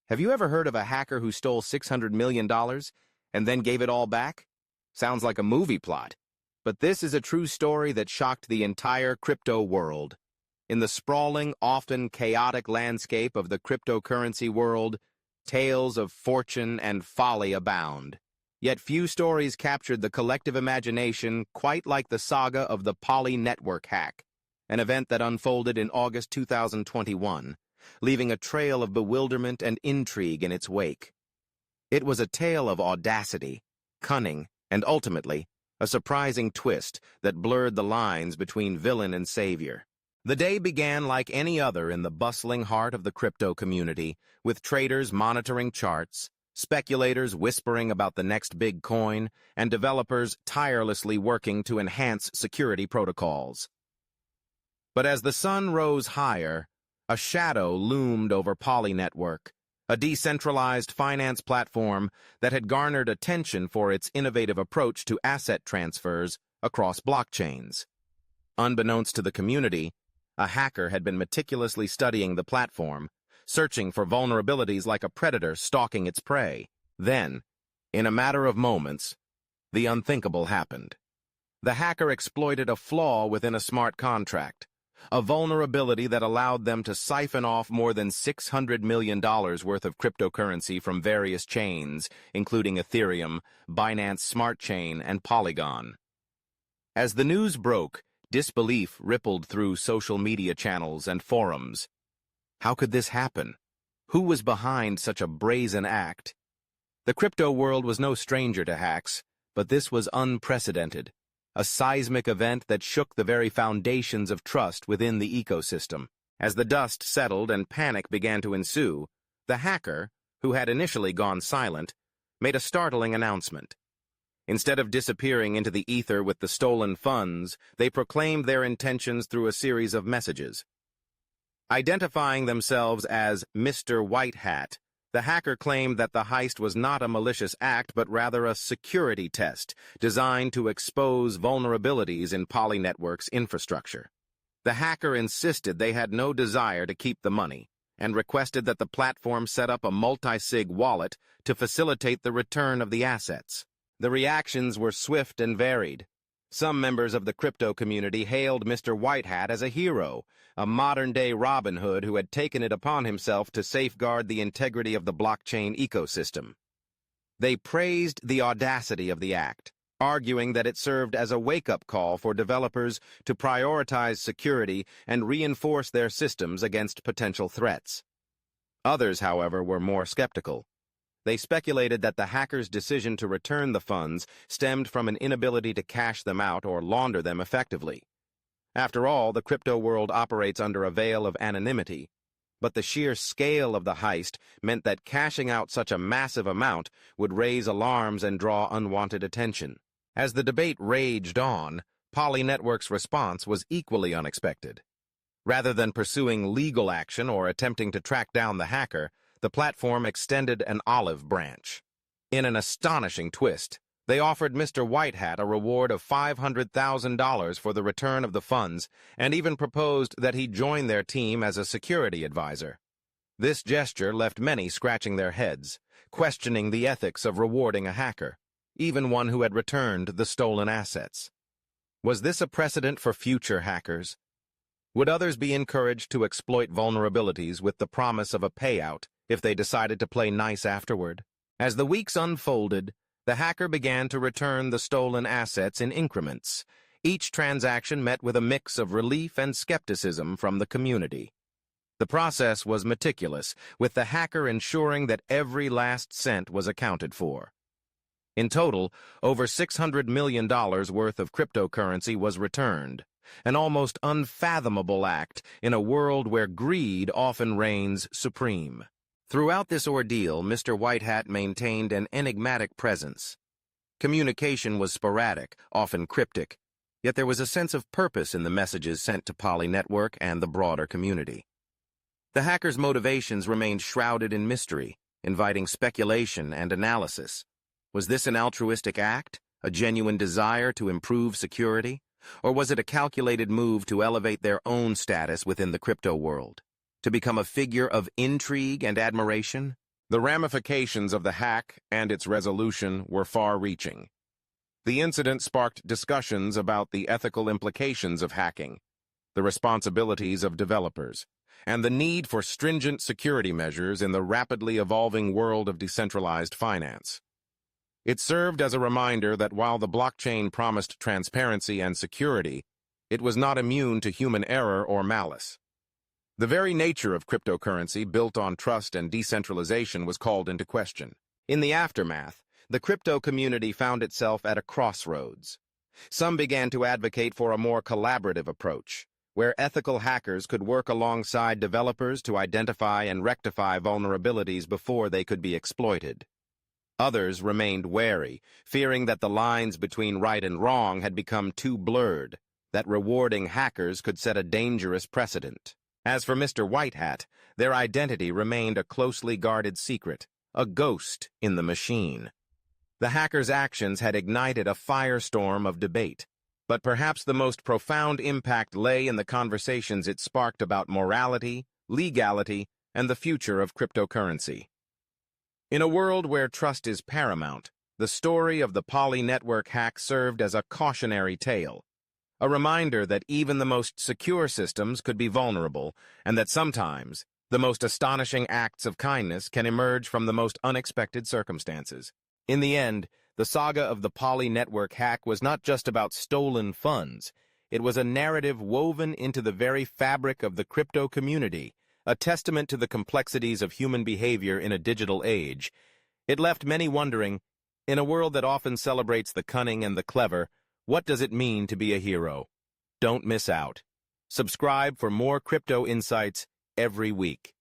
Have you ever heard of a hacker who stole $600 million and then gave it all back? Sounds like a movie plot. But this is a true story that shocked the entire crypto world. In the sprawling, often chaotic landscape of the cryptocurrency world, tales of fortune and folly abound. Yet few stories captured the collective imagination quite like the saga of the Poly network hack, an event that unfolded in August 2021, leaving a trail of bewilderment and intrigue in its wake. It was a tale of audacity, cunning, and ultimately, a surprising twist that blurred the lines between villain and savior. The day began like any other in the bustling heart of the crypto community, with traders monitoring charts, speculators whispering about the next big coin, and developers tirelessly working to enhance security protocols. But as the sun rose higher, a shadow loomed over Poly Network, a decentralized finance platform that had garnered attention for its innovative approach to asset transfers across blockchains. Unbeknownst to the community, a hacker had been meticulously studying the platform, searching for vulnerabilities like a predator stalking its prey. Then, in a matter of moments, the unthinkable happened. The hacker exploited a flaw within a smart contract, a vulnerability that allowed them to siphon off more than $600 million worth of cryptocurrency from various chains, including Ethereum, Binance Smart Chain, and Polygon. As the news broke, disbelief rippled through social media channels and forums. How could this happen? Who was behind such a brazen act? The crypto world was no stranger to hacks, but this was unprecedented, a seismic event that shook the very foundations of trust within the ecosystem. As the dust settled and panic began to ensue, the hacker, who had initially gone silent, made a startling announcement. Instead of disappearing into the ether with the stolen funds, they proclaimed their intentions through a series of messages. Identifying themselves as Mr. White Hat, the hacker claimed that the heist was not a malicious act but rather a security test designed to expose vulnerabilities in Poly Network's infrastructure. The hacker insisted they had no desire to keep the money and requested that the platform set up a multi-sig wallet to facilitate the return of the assets. The reactions were swift and varied. Some members of the crypto community hailed Mr. White Hat as a hero, a modern-day Robin Hood who had taken it upon himself to safeguard the integrity of the blockchain ecosystem. They praised the audacity of the act, arguing that it served as a wake-up call for developers to prioritize security and reinforce their systems against potential threats. Others, however, were more skeptical. They speculated that the hacker's decision to return the funds stemmed from an inability to cash them out or launder them effectively. After all, the crypto world operates under a veil of anonymity, but the sheer scale of the heist meant that cashing out such a massive amount would raise alarms and draw unwanted attention. As the debate raged on, Poly Network's response was equally unexpected. Rather than pursuing legal action or attempting to track down the hacker, the platform extended an olive branch. In an astonishing twist, they offered Mr. White Hat a reward of $500,000 for the return of the funds and even proposed that he join their team as a security advisor. This gesture left many scratching their heads, questioning the ethics of rewarding a hacker, even one who had returned the stolen assets. Was this a precedent for future hackers? Would others be encouraged to exploit vulnerabilities with the promise of a payout if they decided to play nice afterward? As the weeks unfolded, the hacker began to return the stolen assets in increments. Each transaction met with a mix of relief and skepticism from the community. The process was meticulous, with the hacker ensuring that every last cent was accounted for. In total, over $600 million worth of cryptocurrency was returned, an almost unfathomable act in a world where greed often reigns supreme. Throughout this ordeal, Mr. White Hat maintained an enigmatic presence. Communication was sporadic, often cryptic, yet there was a sense of purpose in the messages sent to Poly Network and the broader community. The hacker's motivations remained shrouded in mystery, inviting speculation and analysis. Was this an altruistic act, a genuine desire to improve security, or was it a calculated move to elevate their own status within the crypto world? To become a figure of intrigue and admiration? The ramifications of the hack and its resolution were far-reaching. The incident sparked discussions about the ethical implications of hacking, the responsibilities of developers, and the need for stringent security measures in the rapidly evolving world of decentralized finance. It served as a reminder that while the blockchain promised transparency and security, it was not immune to human error or malice. The very nature of cryptocurrency built on trust and decentralization was called into question. In the aftermath, the crypto community found itself at a crossroads. Some began to advocate for a more collaborative approach, where ethical hackers could work alongside developers to identify and rectify vulnerabilities before they could be exploited. Others remained wary, fearing that the lines between right and wrong had become too blurred, that rewarding hackers could set a dangerous precedent. As for Mr. Whitehat, their identity remained a closely guarded secret, a ghost in the machine. The hacker's actions had ignited a firestorm of debate, but perhaps the most profound impact lay in the conversations it sparked about morality, legality, and the future of cryptocurrency. In a world where trust is paramount, the story of the Poly network hack served as a cautionary tale, a reminder that even the most secure systems could be vulnerable, and that sometimes the most astonishing acts of kindness can emerge from the most unexpected circumstances. In the end, the saga of the Poly network hack was not just about stolen funds. It was a narrative woven into the very fabric of the crypto community, a testament to the complexities of human behavior in a digital age. It left many wondering, in a world that often celebrates the cunning and the clever, what does it mean to be a hero? Don't miss out. Subscribe for more crypto insights every week.